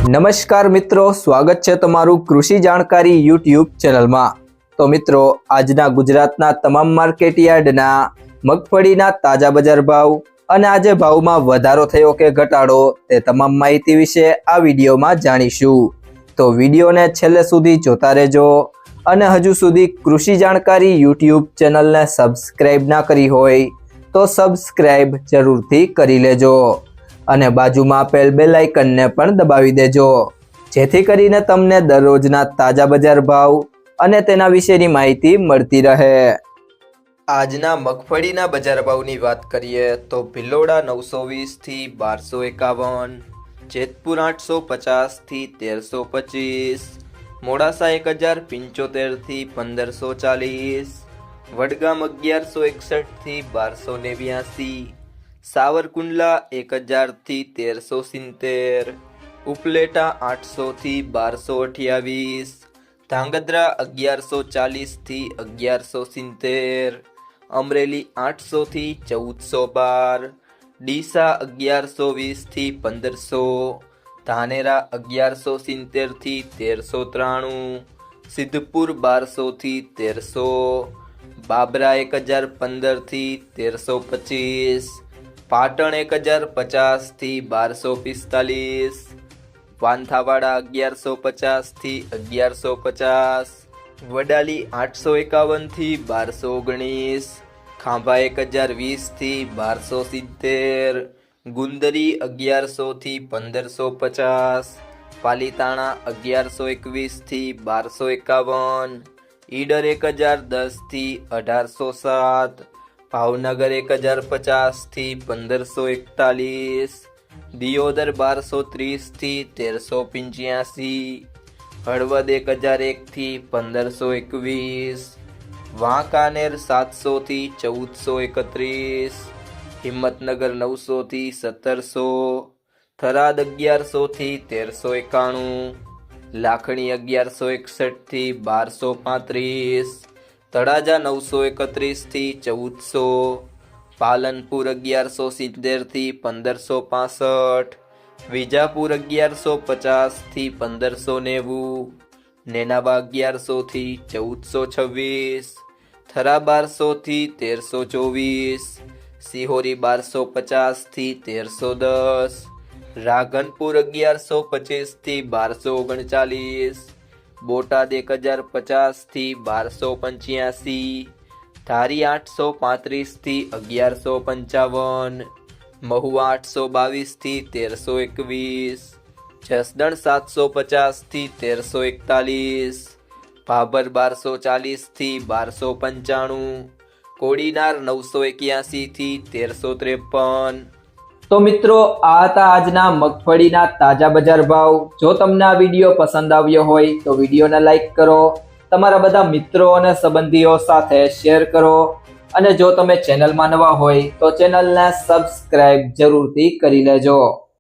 નમસ્કાર મિત્રો, સ્વાગત છે તમારું કૃષિ જાણકારી યુટ્યુબ ચેનલમાં। તો મિત્રો, આજના ગુજરાતના તમામ માર્કેટ યાર્ડના મગફળીના તાજા બજાર ભાવ અને આજે ભાવમાં વધારો થયો કે ઘટાડો તે તમામ માહિતી વિશે આ વિડીયોમાં જાણીશું। તો વિડીયોને છેલ્લે સુધી જોતા રહેજો અને હજુ સુધી કૃષિ જાણકારી યુટ્યુબ ચેનલને સબસ્ક્રાઇબ ના કરી હોય તો સબસ્ક્રાઇબ જરૂરથી કરી લેજો અને બાજુમાં આપેલ બેલ આઇકનને પણ દબાવી દેજો, જેથી કરીને તમને દરરોજના તાજા બજાર ભાવ અને તેના વિશેની માહિતી મળતી રહે। આજના મગફળીના બજાર ભાવની વાત કરીએ તો ભિલોડા 920 થી 1251, જેતપુર 850 થી 1325, મોડાસા 1075 થી 1540, વડગામ 1161 થી 1289, સાવરકુંડલા 1000 થી 1370, ઉપલેટા 800 થી 1228, ધાંગધ્રા 1140 થી 1170, અમરેલી 800 થી 1412, ડીસા 1120 થી 1500, ધાનેરા 1170 થી 1393, સિદ્ધપુર 1200 થી 1300, બાબરા 1015 થી 1325, પાટણ 1050 થી 1245, વાંથાવાડા 1150 થી 1150, વડાલી 851 થી 1219, ખાંભા 1020 થી 1270, ગુંદરી 1100 થી 1550, પાલીતાણા 1121 થી 1251, ઈડર 1010 થી 1807, ભાવનગર 1050 થી 1541, દિયોદર 1230 થી 1385, હળવદ 1001 થી 1521, વાંકાનેર 700 થી 1431, હિંમતનગર 900 થી 1700, થરાદ 1100 થી 1391, લાખણી 1161 થી 1235, તળાજા 931 થી 1400, પાલનપુર 1170 થી 1565, વિજાપુર 1150 થી 1590, નેનાવા 1100 થી 1426, થરા 1200 થી 1324, સિહોરી 1250 થી 1310, રાધનપુર 1125 થી 1239, બોટાદ 1050 થી 1285, ધારી 835 થી 1155, મહુવા 822 થી 1321, જસદણ 750 થી 1341, ભાભર 1240 થી 1295, કોડીનાર 981 થી 1353। તો મિત્રો, આ હતા આજના મગફળીના તાજા બજાર ભાવ। જો તમને આ વિડીયો પસંદ આવ્યો હોય તો વિડીયોને લાઈક કરો, તમારા બધા મિત્રો અને સંબંધીઓ સાથે શેર કરો અને જો તમે ચેનલમાં નવા હોય તો ચેનલને સબસ્ક્રાઇબ જરૂરથી કરી લેજો।